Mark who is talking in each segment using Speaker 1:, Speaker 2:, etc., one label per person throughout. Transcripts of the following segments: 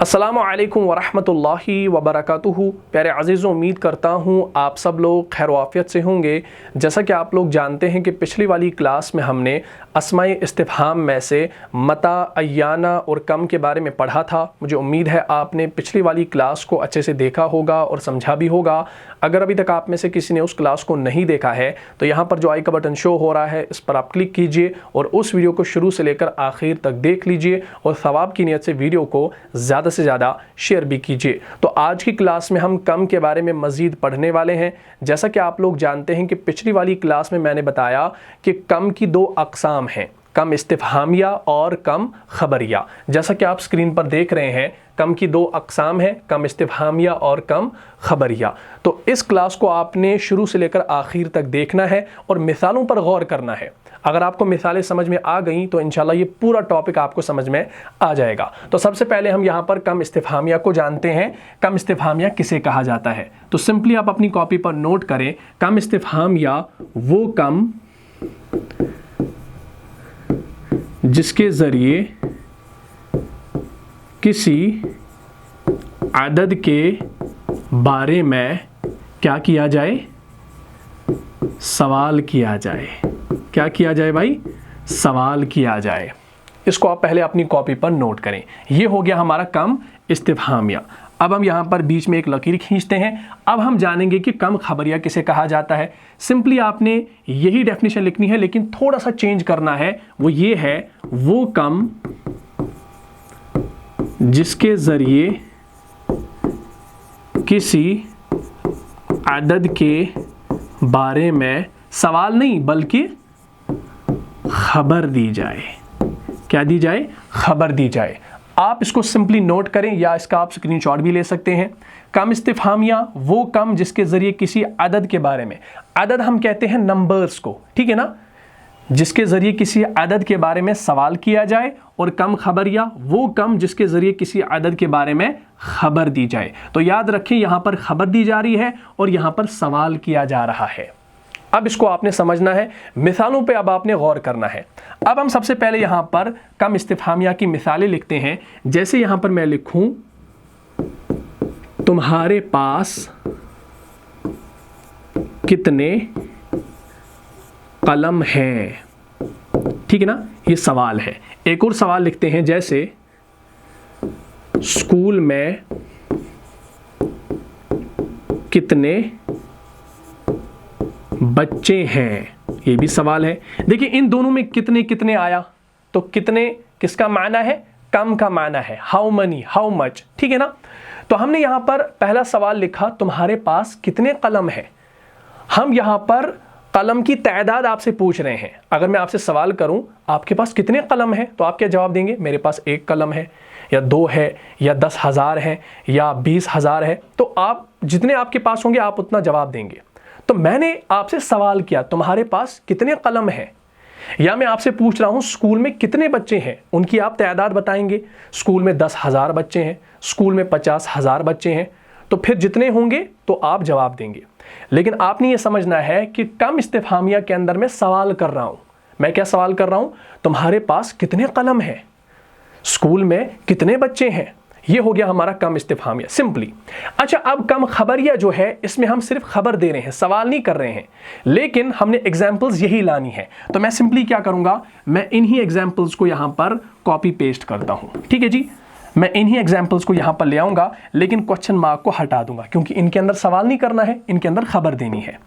Speaker 1: अस्सलामु अलैकुम वरहमतुल्लाहि वबरकातुहू। प्यारे अज़ीज़ों, उम्मीद करता हूँ आप सब लोग खैर वाफ़ियत से होंगे। जैसा कि आप लोग जानते हैं कि पिछली वाली क्लास में हमने अस्माए इस्तिफ़हाम में से मता, अय्याना और कम के बारे में पढ़ा था। मुझे उम्मीद है आपने पिछली वाली क्लास को अच्छे से देखा होगा और समझा भी होगा। अगर अभी तक आप में से किसी ने उस क्लास को नहीं देखा है तो यहाँ पर जो आई का बटन शो हो रहा है इस पर आप क्लिक कीजिए और उस वीडियो को शुरू से लेकर आखिर तक देख लीजिए और सवाब की नीयत से वीडियो को ज़्यादा से ज़्यादा शेयर भी कीजिए। तो आज की क्लास में हम कम के बारे में मज़ीद पढ़ने वाले हैं। जैसा कि आप लोग जानते हैं कि पिछली वाली क्लास में मैंने बताया कि कम की दो अक़साम हैं, कम इस्तिफ़हामिया और कम ख़बरिया। जैसा कि आप स्क्रीन पर देख रहे हैं कम की दो अक़साम हैं, कम इस्तिफ़हामिया और कम ख़बरिया। तो इस क्लास को आपने शुरू से लेकर आखिर तक देखना है और मिसालों पर गौर करना है। अगर आपको मिसालें समझ में आ गई तो इंशाल्लाह ये पूरा टॉपिक आपको समझ में आ जाएगा। तो सबसे पहले हम यहाँ पर कम इस्तिफ़हामिया को जानते हैं। कम इस्तिफ़हामिया किसे कहा जाता है? तो सिंपली आप अपनी कॉपी पर नोट करें, कम इस्तिफ़हामिया वो कम जिसके ज़रिए किसी अदद के बारे में क्या किया जाए? सवाल किया जाए। क्या किया जाए भाई? सवाल किया जाए। इसको आप पहले अपनी कॉपी पर नोट करें। ये हो गया हमारा कम इस्तिफ़हामिया। अब हम यहाँ पर बीच में एक लकीर खींचते हैं। अब हम जानेंगे कि कम ख़बरिया किसे कहा जाता है। सिंपली आपने यही डेफिनेशन लिखनी है लेकिन थोड़ा सा चेंज करना है। वो ये है, वो कम जिसके ज़रिए किसी अदद के बारे में सवाल नहीं बल्कि खबर दी जाए। क्या दी जाए? खबर दी जाए। आप इसको सिंपली नोट करें या इसका आप स्क्रीनशॉट भी ले सकते हैं। कम इस्तिफ़हामिया वो कम जिसके ज़रिए किसी अदद के बारे में, अदद हम कहते हैं नंबर्स को, ठीक है ना, जिसके ज़रिए किसी अदद के बारे में सवाल किया जाए। और कम ख़बरिया वो कम जिसके ज़रिए किसी अदद के बारे में खबर दी जाए। तो याद रखें यहाँ पर खबर दी जा रही है और यहाँ पर सवाल किया जा रहा है। अब इसको आपने समझना है, मिसालों पे अब आपने गौर करना है। अब हम सबसे पहले यहाँ पर कम इस्तिफ़हामिया की मिसालें लिखते हैं। जैसे यहाँ पर मैं लिखूं, तुम्हारे पास कितने कलम हैं? ठीक है ना, ये सवाल है। एक और सवाल लिखते हैं, जैसे स्कूल में कितने बच्चे हैं? ये भी सवाल है। देखिए इन दोनों में कितने कितने आया तो कितने किसका माना है? कम का माना है, हाउ मनी, हाउ मच, ठीक है ना। तो हमने यहां पर पहला सवाल लिखा, तुम्हारे पास कितने कलम है। हम यहां पर कलम की तादाद आपसे पूछ रहे हैं। अगर मैं आपसे सवाल करूं आपके पास कितने कलम है तो आप क्या जवाब देंगे? मेरे पास एक कलम है या दो है या 10,000 है या 20,000 है। तो आप जितने आपके पास होंगे आप उतना जवाब देंगे। तो मैंने आपसे सवाल किया, तुम्हारे पास कितने कलम हैं? या मैं आपसे पूछ रहा हूं स्कूल में कितने बच्चे हैं, उनकी आप तादाद बताएंगे। स्कूल में 10,000 बच्चे हैं, स्कूल में 50,000 बच्चे हैं, तो फिर जितने होंगे तो आप जवाब देंगे। लेकिन आपने ये समझना है कि कम इस्तिफ़हामिया के अंदर मैं सवाल कर रहा हूं। मैं क्या सवाल कर रहा हूं? तुम्हारे पास कितने कलम हैं, स्कूल में कितने बच्चे हैं। ये हो गया हमारा कम इस्तिफ़हामिया, सिंपली। अच्छा, अब कम ख़बरिया जो है इसमें हम सिर्फ खबर दे रहे हैं, सवाल नहीं कर रहे हैं, लेकिन हमने एग्जाम्पल्स यही लानी है। तो मैं सिंपली क्या करूंगा, मैं इन्हीं एग्जाम्पल्स को यहां पर कॉपी पेस्ट करता हूं। ठीक है जी, मैं इन्हीं एग्जाम्पल्स को यहां पर ले आऊंगा लेकिन क्वेश्चन मार्क को हटा दूंगा क्योंकि इनके अंदर सवाल नहीं करना है, इनके अंदर खबर देनी है,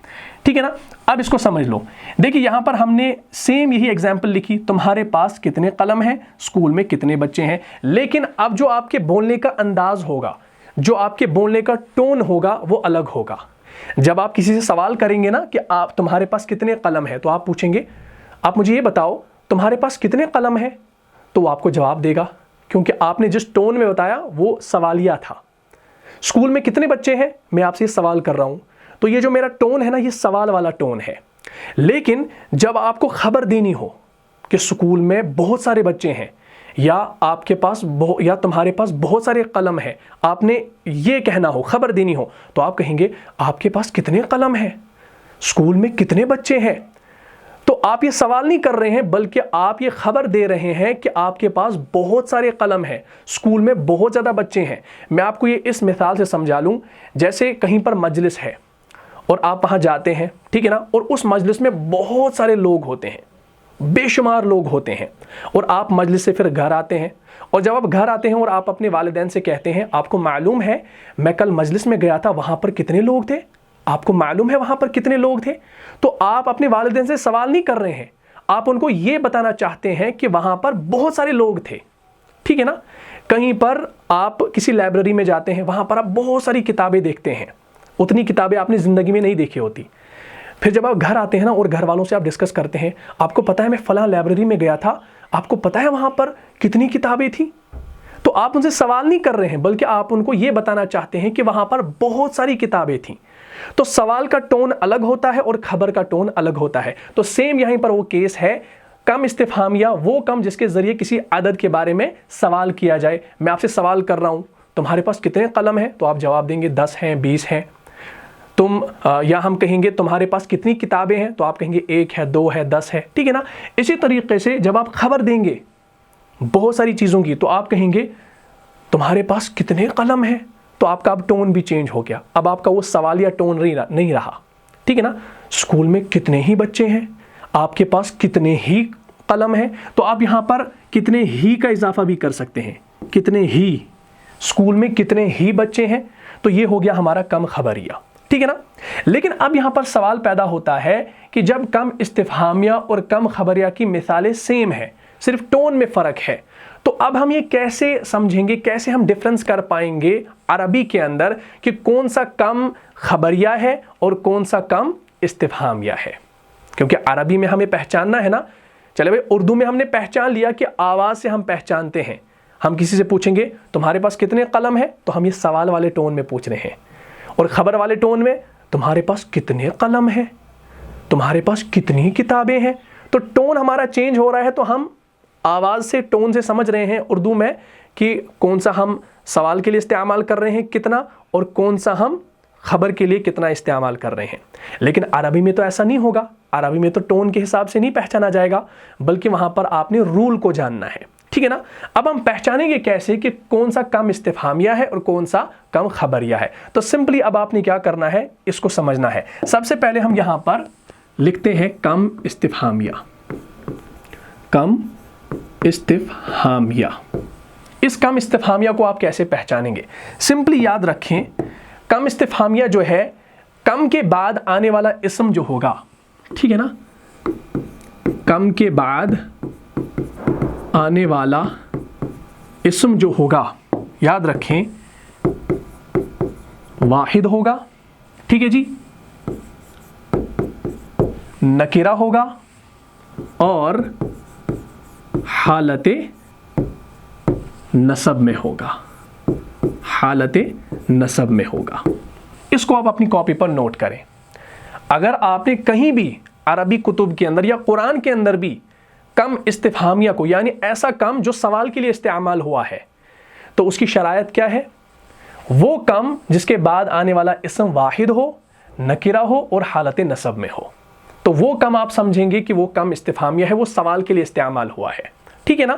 Speaker 1: ठीक है ना। अब इसको समझ लो। देखिए यहां पर हमने सेम यही एग्जाम्पल लिखी, तुम्हारे पास कितने कलम हैं, स्कूल में कितने बच्चे हैं। लेकिन अब जो आपके बोलने का अंदाज होगा, जो आपके बोलने का टोन होगा वो अलग होगा। जब आप किसी से सवाल करेंगे ना कि आप तुम्हारे पास कितने कलम है, तो आप पूछेंगे आप मुझे ये बताओ तुम्हारे पास कितने कलम है, तो वो आपको जवाब देगा क्योंकि आपने जिस टोन में बताया वो सवालिया था। स्कूल में कितने बच्चे हैं, मैं आपसे सवाल कर रहा हूं, तो ये जो मेरा टोन है ना ये सवाल वाला टोन है। लेकिन जब आपको खबर देनी हो कि स्कूल में बहुत सारे बच्चे हैं या आपके पास या तुम्हारे पास बहुत सारे कलम हैं, आपने ये कहना हो, खबर देनी हो, तो आप कहेंगे आपके पास कितने कलम हैं, स्कूल में कितने बच्चे हैं। तो आप ये सवाल नहीं कर रहे हैं बल्कि आप ये खबर दे रहे हैं कि आपके पास बहुत सारे कलम हैं, स्कूल में बहुत ज़्यादा बच्चे हैं। मैं आपको ये इस मिसाल से समझा लूँ, जैसे कहीं पर मजलिस है और आप वहाँ जाते हैं, ठीक है ना, और उस मजलिस में बहुत सारे लोग होते हैं, बेशुमार लोग होते हैं, और आप मजलिस से फिर घर आते हैं, और जब आप घर आते हैं और आप अपने वालिदैन से कहते हैं आपको मालूम है मैं कल मजलिस में गया था, वहाँ पर कितने लोग थे, आपको मालूम है वहाँ पर कितने लोग थे, तो आप अपने वालिदैन से सवाल नहीं कर रहे हैं, आप उनको ये बताना चाहते हैं कि वहाँ पर बहुत सारे लोग थे, ठीक है ना। कहीं पर आप किसी लाइब्रेरी में जाते हैं, वहाँ पर आप बहुत सारी किताबें देखते हैं, उतनी किताबें आपने ज़िंदगी में नहीं देखी होती। फिर जब आप घर आते हैं ना और घर वालों से आप डिस्कस करते हैं, आपको पता है मैं फ़लाँ लाइब्रेरी में गया था, आपको पता है वहाँ पर कितनी किताबें थी, तो आप उनसे सवाल नहीं कर रहे हैं बल्कि आप उनको ये बताना चाहते हैं कि वहाँ पर बहुत सारी किताबें थीं। तो सवाल का टोन अलग होता है और खबर का टोन अलग होता है। तो सेम यहीं पर वो केस है, कम इस्तिफामिया वो कम जिसके ज़रिए किसी अदद के बारे में सवाल किया जाए। मैं आपसे सवाल कर रहा हूँ तुम्हारे पास कितने कलम हैं, तो आप जवाब देंगे 10 हैं, 20 हैं। या हम कहेंगे तुम्हारे पास कितनी किताबें हैं, तो आप कहेंगे 1 है, 2 है, 10 है, ठीक है ना। इसी तरीके से जब आप खबर देंगे बहुत सारी चीज़ों की, तो आप कहेंगे तुम्हारे पास कितने कलम हैं, तो आपका अब टोन भी चेंज हो गया, अब आपका वो सवाल या टोन नहीं रहा, ठीक है ना। स्कूल में कितने ही बच्चे हैं, आपके पास कितने ही कलम हैं, तो आप यहाँ पर कितने ही का इजाफा भी कर सकते हैं, कितने ही, स्कूल में कितने ही बच्चे हैं, तो ये हो गया हमारा कम खबरिया, ठीक है ना। लेकिन अब यहाँ पर सवाल पैदा होता है कि जब कम इस्तिफहामिया और कम खबरिया की मिसालें सेम है, सिर्फ टोन में फ़र्क है, तो अब हम ये कैसे समझेंगे, कैसे हम डिफरेंस कर पाएंगे अरबी के अंदर कि कौन सा कम खबरिया है और कौन सा कम इस्तिफहामिया है। क्योंकि अरबी में हमें पहचानना है ना। चले भाई, उर्दू में हमने पहचान लिया कि आवाज़ से हम पहचानते हैं, हम किसी से पूछेंगे तुम्हारे पास कितने कलम है, तो हम ये सवाल वाले टोन में पूछ रहे हैं, और ख़बर वाले टोन में तुम्हारे पास कितने कलम हैं, तुम्हारे पास कितनी किताबें हैं, तो टोन हमारा चेंज हो रहा है। तो हम आवाज़ से, टोन से समझ रहे हैं उर्दू में कि कौन सा हम सवाल के लिए इस्तेमाल कर रहे हैं कितना, और कौन सा हम खबर के लिए कितना इस्तेमाल कर रहे हैं। लेकिन अरबी में तो ऐसा नहीं होगा, अरबी में तो टोन के हिसाब से नहीं पहचाना जाएगा, बल्कि वहाँ पर आपने रूल को जानना है, ठीक है ना। अब हम पहचानेंगे कैसे कि कौन सा कम इस्तिफहामिया है और कौन सा कम खबरिया है। तो सिंपली अब आपने क्या करना है, इसको समझना है। सबसे पहले हम यहाँ पर लिखते हैं कम इस्तिफहामिया, कम इस्तिफहामिया। इस कम इस्तिफहामिया को आप कैसे पहचानेंगे, सिंपली याद रखें, कम इस्तिफहामिया जो है, कम के बाद आने वाला इस्म जो होगा, ठीक है ना, कम के बाद आने वाला इस्म जो होगा, याद रखें, वाहिद होगा, ठीक है जी, नकीरा होगा और हालते नसब में होगा, हालते नसब में होगा। इसको आप अपनी कॉपी पर नोट करें। अगर आपने कहीं भी अरबी कुतुब के अंदर या कुरान के अंदर भी कम इस्तिफहामिया को, यानी ऐसा कम जो सवाल के लिए इस्तेमाल हुआ है, तो उसकी शरायत क्या है, वो कम जिसके बाद आने वाला इस्म वाहिद हो, नकीरा हो और हालत नसब में हो, तो वो कम आप समझेंगे कि वो कम इस्तिफहामिया है, वो सवाल के लिए इस्तेमाल हुआ है, ठीक है ना।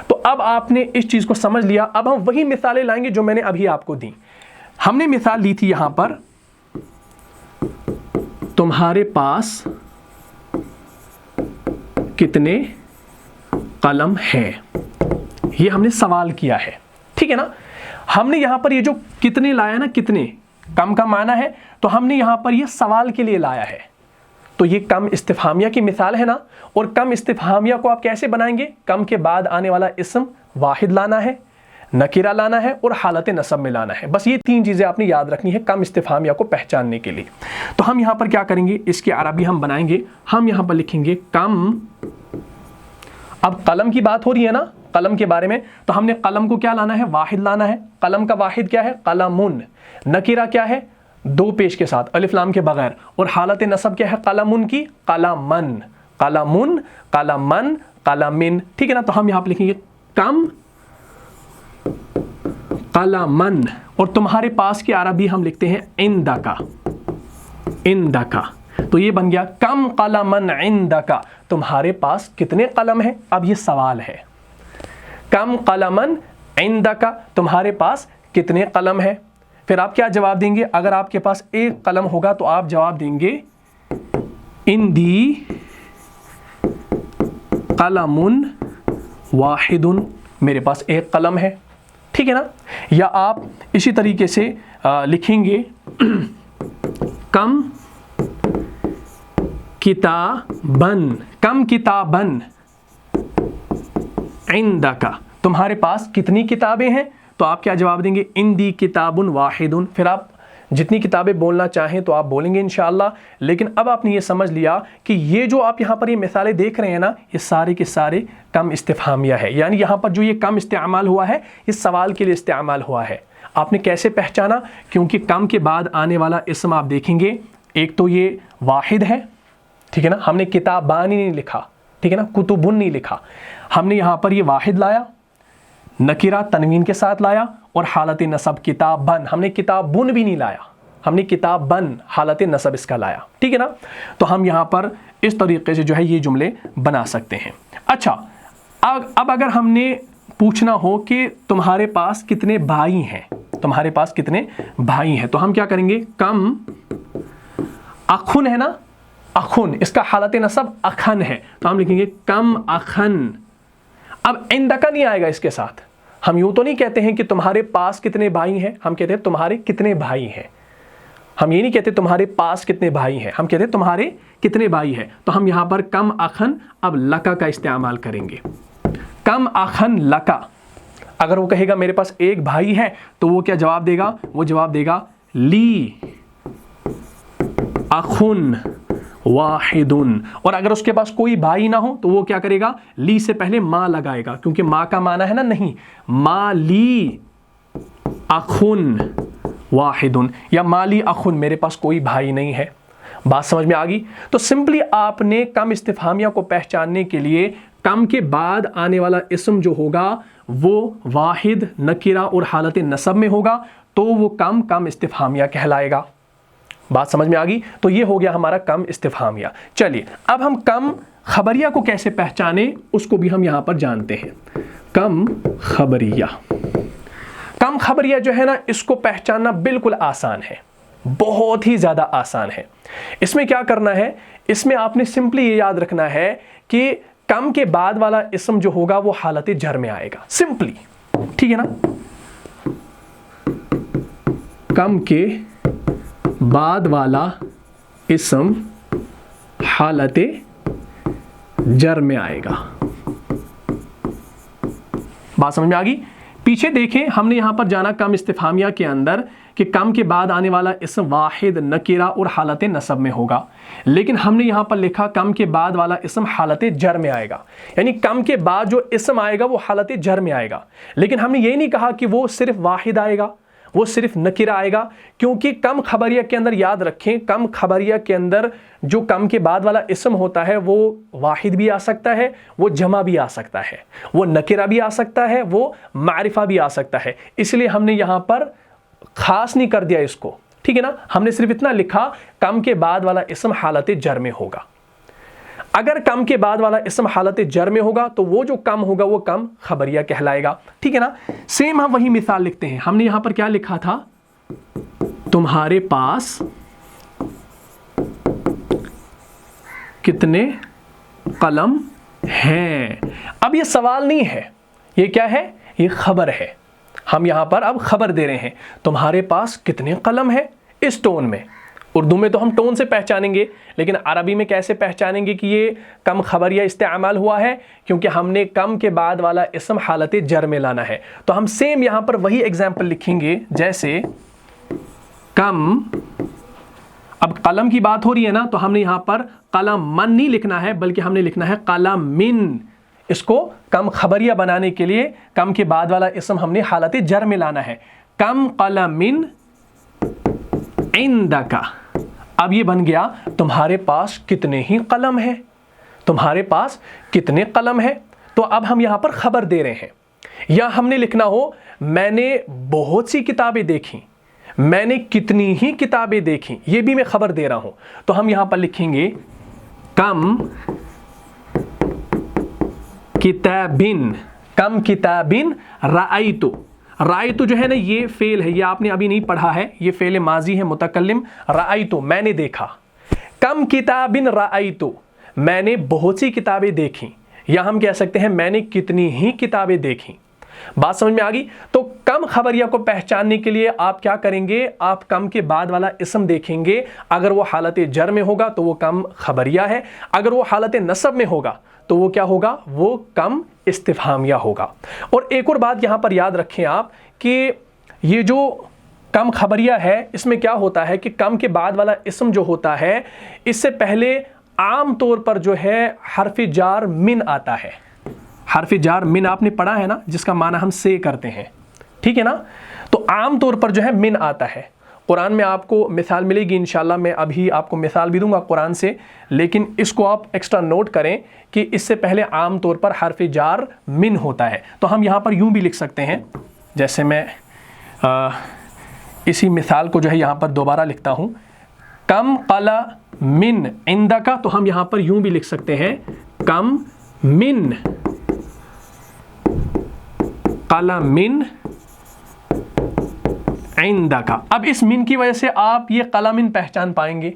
Speaker 1: तो अब आपने इस चीज़ को समझ लिया। अब हम वही मिसालें लाएंगे जो मैंने अभी आपको दी। हमने मिसाल ली थी यहां पर, तुम्हारे पास कितने कलम हैं, ये हमने सवाल किया है, ठीक है ना। हमने यहां पर ये जो कितने लाया ना, कितने कम का माना है, तो हमने यहां पर ये सवाल के लिए लाया है, तो ये कम इस्तिफहामिया की मिसाल है ना। और कम इस्तिफहामिया को आप कैसे बनाएंगे, कम के बाद आने वाला इस्म वाहिद लाना है, नकीरा लाना है और हालत नसब में लाना है। बस ये 3 चीज़ें आपने याद रखनी है कम इस्तिफहामिया को पहचानने के लिए। तो हम यहाँ पर क्या करेंगे, इसकी अरबी हम बनाएंगे, हम यहाँ पर लिखेंगे कम। अब कलम की बात हो रही है ना, कलम के बारे में, तो हमने कलम को क्या लाना है, वाहिद लाना है। कलम का वाहिद क्या है, कलमुन। नकीरा क्या है, 2 पेश के साथ, अलिफ लाम के बगैर। और हालत नसब क्या है, कलमुन की, कलमन, कलमुन, कलमन, कलमिन, ठीक है ना। तो हम यहाँ पर लिखेंगे कम कलमन। और तुम्हारे पास की अरबी हम लिखते हैं इंदका, इंदका। तो ये बन गया कम कलमन इंदका, तुम्हारे पास कितने कलम है। अब ये सवाल है, कम कलमन इंदका, तुम्हारे पास कितने कलम है। फिर आप क्या जवाब देंगे, अगर आपके पास एक कलम होगा तो आप जवाब देंगे इंदी कलमुन वाहिदुन, मेरे पास एक कलम है, ठीक है ना। या आप इसी तरीके से लिखेंगे कम किताबन, कम किताबन इंदका, तुम्हारे पास कितनी किताबें हैं। तो आप क्या जवाब देंगे, इंदी किताबुन वाहिदुन। फिर आप जितनी किताबें बोलना चाहें तो आप बोलेंगे इंशाअल्लाह। लेकिन अब आपने ये समझ लिया कि ये जो आप यहाँ पर ये मिसालें देख रहे हैं ना, ये सारे के सारे कम इस्तिफहामिया है, यानी यहाँ पर जो ये कम इस्तेमाल हुआ है ये सवाल के लिए इस्तेमाल हुआ है। आपने कैसे पहचाना, क्योंकि कम के बाद आने वाला इसम आप देखेंगे, एक तो ये वाहिद है, ठीक है ना, हमने किताबानी नहीं लिखा, ठीक है ना, कुतुबुन नहीं लिखा, हमने यहाँ पर ये वाहिद लाया, नकीरा तनवीन के साथ लाया, और हालत नसब किताबन, हमने किताबुन भी नहीं लाया, हमने किताबन हालत नसब इसका लाया, ठीक है ना। तो हम यहाँ पर इस तरीके से जो है ये जुमले बना सकते हैं। अच्छा, अब अगर हमने पूछना हो कि तुम्हारे पास कितने भाई हैं, तुम्हारे पास कितने भाई हैं, तो हम क्या करेंगे, कम अखुन है ना, अखुन, इसका हालत नसब अखन है, तो हम लिखेंगे कम अखन। अब इंदका नहीं आएगा इसके साथ, हम यूं तो नहीं कहते हैं कि तुम्हारे पास कितने भाई हैं, हम कहते हैं तुम्हारे कितने भाई हैं। हम ये नहीं कहते तुम्हारे पास कितने भाई हैं, हम कहते हैं तुम्हारे कितने भाई हैं। तो हम यहाँ पर कम अखन, अब लका का इस्तेमाल करेंगे, कम अखन लका। अगर वो कहेगा मेरे पास एक भाई है, तो वो क्या जवाब देगा, वो जवाब देगा ली अखुन वाहिदुन। और अगर उसके पास कोई भाई ना हो तो वो क्या करेगा, ली से पहले माँ लगाएगा, क्योंकि माँ का माना है ना नहीं, माँ ली अखुन वाहिदुन, या माली अखुन, मेरे पास कोई भाई नहीं है। बात समझ में आ गई। तो सिंपली आपने कम इस्तिफहामिया को पहचानने के लिए कम के बाद आने वाला इसम जो होगा वो वाहिद, नकीरा और हालत नसब में होगा, तो वो कम कम इस्तिफहामिया कहलाएगा। बात समझ में आ गई। तो ये हो गया हमारा कम इस्तिफहामिया। चलिए अब हम कम खबरिया को कैसे पहचाने उसको भी हम यहां पर जानते हैं। कम खबरिया, कम खबरिया जो है ना, इसको पहचानना बिल्कुल आसान है, बहुत ही ज्यादा आसान है। इसमें क्या करना है, इसमें आपने सिंपली ये याद रखना है कि कम के बाद वाला इसम जो होगा वो हालत जर में आएगा, सिंपली, ठीक है ना। कम के बाद वाला इसम हालत जर में आएगा। बात समझ में आ गई। पीछे देखें, हमने यहां पर जाना कम इस्तिफहामिया के अंदर कि कम के बाद आने वाला इसम वाहिद, नकीरा और हालत नसब में होगा, लेकिन हमने यहां पर लिखा कम के बाद वाला इसम हालत जर में आएगा, यानी कम के बाद जो इसम आएगा वो हालत जर में आएगा। लेकिन हमने ये नहीं कहा कि वो सिर्फ वाहिद आएगा, वो सिर्फ नकीरा आएगा, क्योंकि कम खबरिया के अंदर याद रखें, कम खबरिया के अंदर जो कम के बाद वाला इसम होता है वो वाहिद भी आ सकता है, वो जमा भी आ सकता है, वो नकीरा भी आ सकता है, वो मारिफा भी आ सकता है। इसलिए हमने यहाँ पर खास नहीं कर दिया इसको, ठीक है ना। हमने सिर्फ इतना लिखा कम के बाद वाला इसम हालत जर में होगा। अगर कम के बाद वाला इसम हालत जर में होगा तो वो जो कम होगा वो कम खबरिया कहलाएगा, ठीक है ना। सेम हम वही मिसाल लिखते हैं। हमने यहां पर क्या लिखा था, तुम्हारे पास कितने कलम हैं। अब ये सवाल नहीं है, ये क्या है, ये खबर है। हम यहां पर अब खबर दे रहे हैं, तुम्हारे पास कितने कलम हैं, इस टोन में। उर्दू में तो हम टोन से पहचानेंगे, लेकिन अरबी में कैसे पहचानेंगे कि ये कम खबरिया इस्तेमाल हुआ है, क्योंकि हमने कम के बाद वाला इसम हालत जर में लाना है। तो हम सेम यहां पर वही एग्जाम्पल लिखेंगे, जैसे कम, अब कलम की बात हो रही है ना, तो हमने यहां पर कलम मन नहीं लिखना है, बल्कि हमने लिखना है कलम मिन। इसको कम खबरिया बनाने के लिए कम के बाद वाला इसम हमने हालत जर में लाना है, कम कलम मिन इंदका। अब ये बन गया तुम्हारे पास कितने ही कलम हैं, तुम्हारे पास कितने कलम हैं। तो अब हम यहां पर खबर दे रहे हैं, या हमने लिखना हो मैंने बहुत सी किताबें देखी, मैंने कितनी ही किताबें देखी, ये भी मैं खबर दे रहा हूं। तो हम यहां पर लिखेंगे कम किताबिन रायतु। रायतु जो है ना ये फेल है, ये आपने अभी नहीं पढ़ा है, ये फेल माजी है मुतकल्लिम। रायतु मैंने देखा, कम किताबिन रायतु मैंने बहुत सी किताबें देखी, या हम कह सकते हैं मैंने कितनी ही किताबें देखी। बात समझ में आ गई? तो कम खबरिया को पहचानने के लिए आप क्या करेंगे, आप कम के बाद वाला इसम देखेंगे, अगर वो हालत जर में होगा तो वो कम खबरिया है, अगर वो हालत नसब में होगा तो वो क्या होगा, वो कम इस्तिफहामिया होगा। और एक और बात यहां पर याद रखें आप कि ये जो कम खबरिया है इसमें क्या होता है कि कम के बाद वाला इसम जो होता है इससे पहले आम तौर पर जो है हर्फ जार मिन आता है। हर्फ जार मिन आपने पढ़ा है ना, जिसका माना हम से करते हैं, ठीक है ना। तो आम तौर पर जो है मिन आता है। कुरान में आपको मिसाल मिलेगी इंशाल्लाह, मैं अभी आपको मिसाल भी दूंगा कुरान से, लेकिन इसको आप एक्स्ट्रा नोट करें कि इससे पहले आम तौर पर हर्फ जार मिन होता है। तो हम यहाँ पर यूं भी लिख सकते हैं, जैसे मैं इसी मिसाल को जो है यहाँ पर दोबारा लिखता हूँ, कम कला मिन इंदका, तो हम यहाँ पर यूं भी लिख सकते हैं कम मिन कला मिन इंदका। अब इस मिन की वजह से आप ये कला मिन पहचान पाएंगे,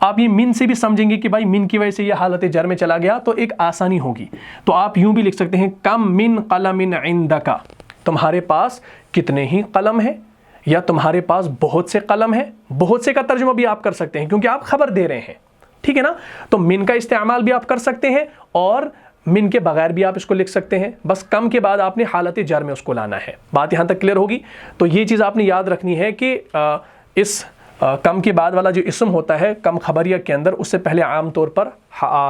Speaker 1: आप ये मिन से भी समझेंगे कि भाई मिन की वजह से ये हालत जर में चला गया, तो एक आसानी होगी। तो आप यूं भी लिख सकते हैं कम मिन कलमिन इंदका, तुम्हारे पास कितने ही कलम है, या तुम्हारे पास बहुत से कलम है। बहुत से का तर्जुमा भी आप कर सकते हैं क्योंकि आप खबर दे रहे हैं, ठीक है ना। तो मिन का इस्तेमाल भी आप कर सकते हैं और मिन के बगैर भी आप इसको लिख सकते हैं, बस कम के बाद आपने हालत जर में उसको लाना है। बात यहाँ तक क्लियर होगी। तो ये चीज़ आपने याद रखनी है कि इस कम के बाद वाला जो इसम होता है कम खबरिया के अंदर, उससे पहले आम तौर पर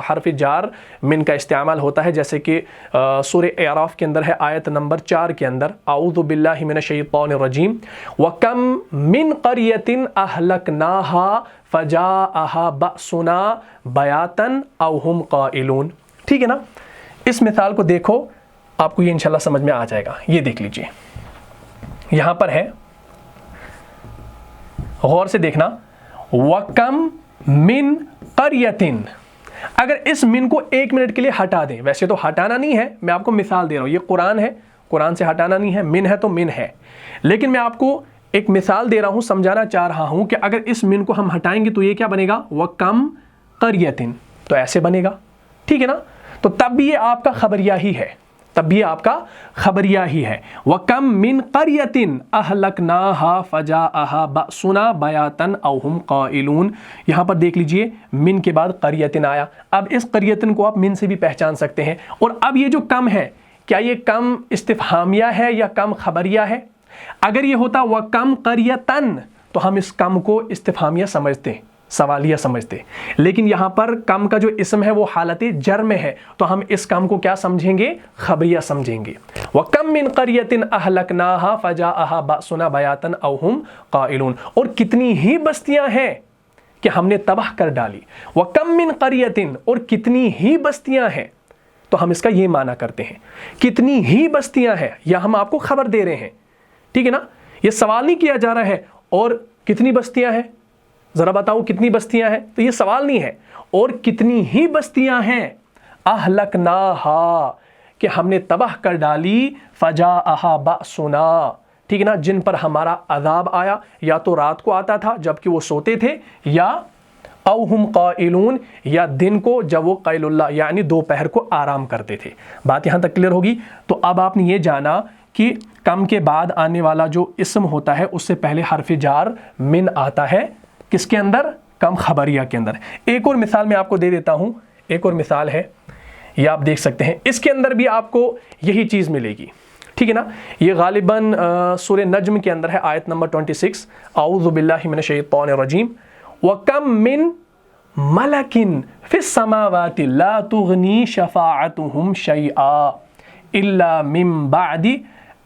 Speaker 1: हर्फ जार मिन का इस्तेमाल होता है। जैसे कि सूरह अराफ के अंदर है आयत नंबर 4 के अंदर, आऊज़ु बिल्लाहि मिनश्शैतानिर रजीम व कम मिन क़रियतिन अहलकनाहा फजाअहा बअसुना बयातन औ हुम क़ाइलून। ठीक है ना। इस मिसाल को देखो, आपको ये इंशाल्लाह समझ में आ जाएगा। ये देख लीजिए, यहां पर है, गौर से देखना, वकम मिन क़रियतिन। अगर इस मिन को 1 मिनट के लिए हटा दें, वैसे तो हटाना नहीं है, मैं आपको मिसाल दे रहा हूं, ये कुरान है, कुरान से हटाना नहीं है, मिन है तो मिन है, लेकिन मैं आपको एक मिसाल दे रहा हूं, समझाना चाह रहा हूं कि अगर इस मिन को हम हटाएंगे तो ये क्या बनेगा, वकम क़रियतिन, तो ऐसे बनेगा, ठीक है ना। तो तब भी ये आपका खबरिया ही है, तब भी आपका खबरिया ही है। वकम मिन क़रियतिन अहलकनाहा फजाअहा बअसुना बयातन औ हुम क़ाइलून। यहाँ पर देख लीजिए, मिन के बाद क़रियतिन आया। अब इस क़रियतिन को आप मिन से भी पहचान सकते हैं। और अब ये जो कम है, क्या ये कम इस्तिफ़हामिया है या कम खबरिया है? अगर ये होता वकम क़रियतन तो हम इस कम को इस्तिफ़हामिया समझते, सवालिया समझते, लेकिन यहां पर कम का जो इसम है वो हालत जर में है, तो हम इस कम को क्या समझेंगे, खबरिया समझेंगे। वकम मिन क़रियतिन अहलकनाहा फजाअहा बअसुना बयातन औ हुम क़ाइलून। और कितनी ही बस्तियां हैं कि हमने तबाह कर डाली। वकम मिन क़रियतिन, और कितनी ही बस्तियां हैं, तो हम इसका ये माना करते हैं, कितनी ही बस्तियां हैं, या हम आपको खबर दे रहे हैं, ठीक है ना। ये सवाल नहीं किया जा रहा है और कितनी बस्तियां हैं, जरा बताओ कितनी बस्तियां हैं, तो ये सवाल नहीं है। और कितनी ही बस्तियां हैं, अहलकनाहा, कि हमने तबाह कर डाली, फजाअहा बअसुना, ठीक है ना, जिन पर हमारा अजाब आया, या तो रात को आता था जबकि वो सोते थे, या औ हुम क़ाइलून, या दिन को जब वो क़ैलुल्लाह यानी दोपहर को आराम करते थे। बात यहाँ तक क्लियर होगी। तो अब आपने ये जाना कि कम के बाद आने वाला जो इसम होता है उससे पहले हर्फ जार मिन आता है, किसके अंदर, कम खबरिया के अंदर। एक और मिसाल मैं आपको दे देता हूं, एक और मिसाल है, ये आप देख सकते हैं, इसके अंदर भी आपको यही चीज़ मिलेगी, ठीक है ना। ये गालिबन सूरह नज्म के अंदर है, आयत नंबर 26, आऊज़ु बिल्लाहि मिनश्शैतानिर रजीम व कम मिन मलकिन फिस समावाति ला तुगनी शफाअतुहुम शैआ इल्ला मिन बादि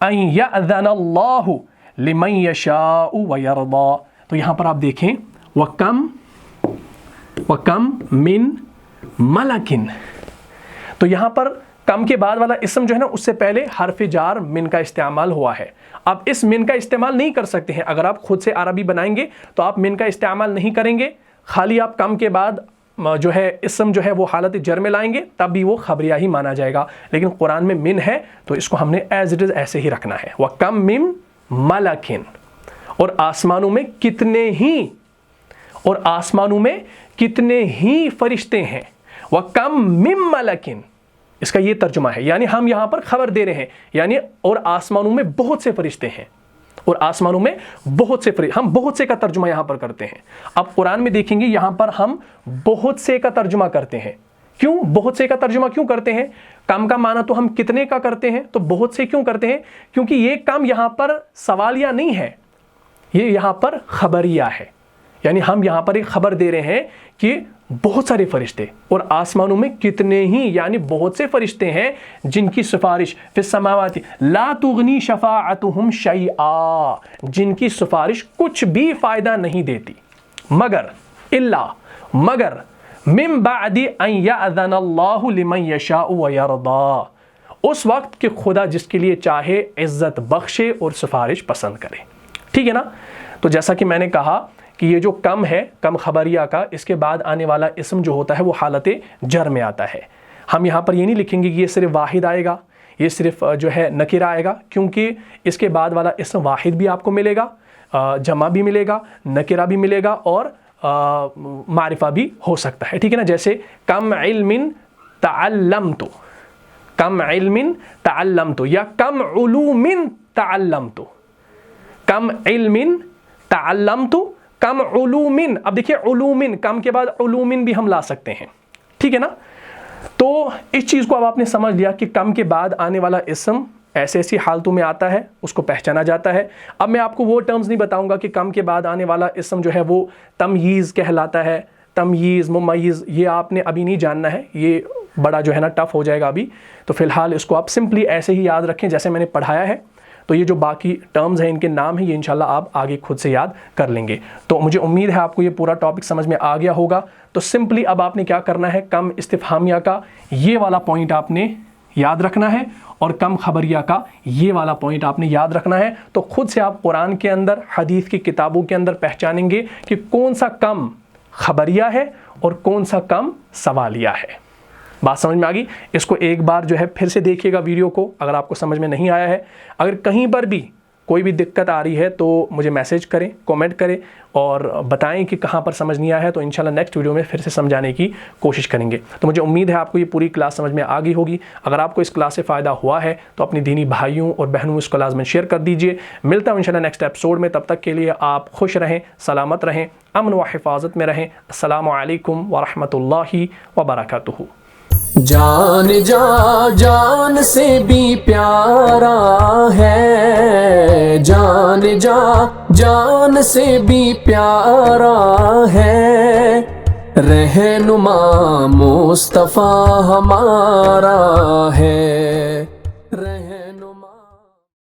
Speaker 1: अन यअज़नल्लाहु लिमन यशाउ व यरदा। तो यहाँ पर आप देखें, वकम मिन मलकिन, तो यहाँ पर कम के बाद वाला इसम जो है ना उससे पहले हर्फ जार मिन का इस्तेमाल हुआ है। अब इस मिन का इस्तेमाल नहीं कर सकते हैं, अगर आप खुद से अरबी बनाएंगे तो आप मिन का इस्तेमाल नहीं करेंगे, खाली आप कम के बाद जो है इसम जो है वो हालत जर में लाएंगे, तब भी वो खबरिया ही माना जाएगा। लेकिन कुरान में मिन है तो इसको हमने एज इट इज़ ऐसे ही रखना है। वह कम मिम मलकिन, और आसमानों में कितने ही, और आसमानों में कितने ही फरिश्ते हैं। वह कम मिम मलकिन, इसका ये तर्जुमा है, यानी हम यहाँ पर खबर दे रहे हैं, यानी और आसमानों में बहुत से फरिश्ते हैं, और आसमानों में बहुत से फरिश्ते, हम बहुत से का तर्जुमा यहाँ पर करते हैं। अब कुरान में देखेंगे यहाँ पर हम बहुत से का तर्जुमा करते हैं। क्यों बहुत से का तर्जुमा क्यों करते हैं? कम का माना तो हम कितने का करते हैं, तो बहुत से क्यों करते हैं? क्योंकि ये कम यहाँ पर सवालिया नहीं है, ये यहाँ पर खबरिया है, यानी हम यहाँ पर एक खबर दे रहे हैं कि बहुत सारे फरिश्ते और आसमानों में कितने ही, यानी बहुत से फरिश्ते हैं जिनकी सिफारिश फिस समावाति ला तुगनी शफाअतुहुम शैआ, जिनकी सिफारिश कुछ भी फायदा नहीं देती, मगर इल्ला, मगर मिन बादी अन यअज़न अल्लाहु लिमन यशाउ व यरदा, उस वक्त कि खुदा जिसके लिए चाहे इज्जत बख्शे और सिफारिश पसंद करे। ठीक है ना। तो जैसा कि मैंने कहा कि ये जो कम है, कम खबरिया का, इसके बाद आने वाला इसम जो होता है वो हालत जर में आता है। हम यहाँ पर ये नहीं लिखेंगे कि ये सिर्फ वाहिद आएगा, ये सिर्फ जो है नकीरा आएगा, क्योंकि इसके बाद वाला इसम वाहिद भी आपको मिलेगा, जमा भी मिलेगा, नकीरा भी मिलेगा, और मारिफा भी हो सकता है। ठीक है ना। जैसे कम इल्मिन तअल्लमतु, कम इल्मिन तअल्लमतु, या कम उलूमिन तअल्लमतु, कम इल्मिन तअल्लमतु, कम उलूमिन। अब देखिए उलूमिन, कम के बाद उलूमिन भी हम ला सकते हैं। ठीक है ना। तो इस चीज़ को अब आपने समझ लिया कि कम के बाद आने वाला इसम ऐसे ऐसी हालतों में आता है, उसको पहचाना जाता है। अब मैं आपको वो टर्म्स नहीं बताऊंगा कि कम के बाद आने वाला इसम जो है वो तमयीज़ कहलाता है, तमयीज़, मुमय्यिज़, ये आपने अभी नहीं जानना है, ये बड़ा जो है ना टफ हो जाएगा अभी। तो फिलहाल इसको आप सिंपली ऐसे ही याद रखें जैसे मैंने पढ़ाया है। तो ये जो बाकी टर्म्स हैं, इनके नाम हैं, ये इंशाल्लाह आप आगे खुद से याद कर लेंगे। तो मुझे उम्मीद है आपको ये पूरा टॉपिक समझ में आ गया होगा। तो सिंपली अब आपने क्या करना है, कम इस्तिफहामिया का ये वाला पॉइंट आपने याद रखना है, और कम खबरिया का ये वाला पॉइंट आपने याद रखना है। तो खुद से आप कुरान के अंदर, हदीस की किताबों के अंदर पहचानेंगे कि कौन सा कम खबरिया है और कौन सा कम सवालिया है। बात समझ में आ गई? इसको एक बार जो है फिर से देखिएगा वीडियो को, अगर आपको समझ में नहीं आया है। अगर कहीं पर भी कोई भी दिक्कत आ रही है तो मुझे मैसेज करें, कमेंट करें और बताएं कि कहाँ पर समझ नहीं आया है, तो इंशाल्लाह नेक्स्ट वीडियो में फिर से समझाने की कोशिश करेंगे। तो मुझे उम्मीद है आपको ये पूरी क्लास समझ में आ गई होगी। अगर आपको इस क्लास से फ़ायदा हुआ है तो अपनी दीनी भाइयों और बहनों इसको लाज़मन शेयर कर दीजिए। मिलता हूँ इंशाल्लाह नेक्स्ट एपिसोड में। तब तक के लिए आप खुश रहें, सलामत रहें, अमन व हिफाजत में रहें। अस्सलामु अलैकुम व रहमतुल्लाहि व बरकातुहू।
Speaker 2: जान जा जान से भी प्यारा है, जान जा जान से भी प्यारा है, रहनुमा मुस्तफ़ा हमारा है।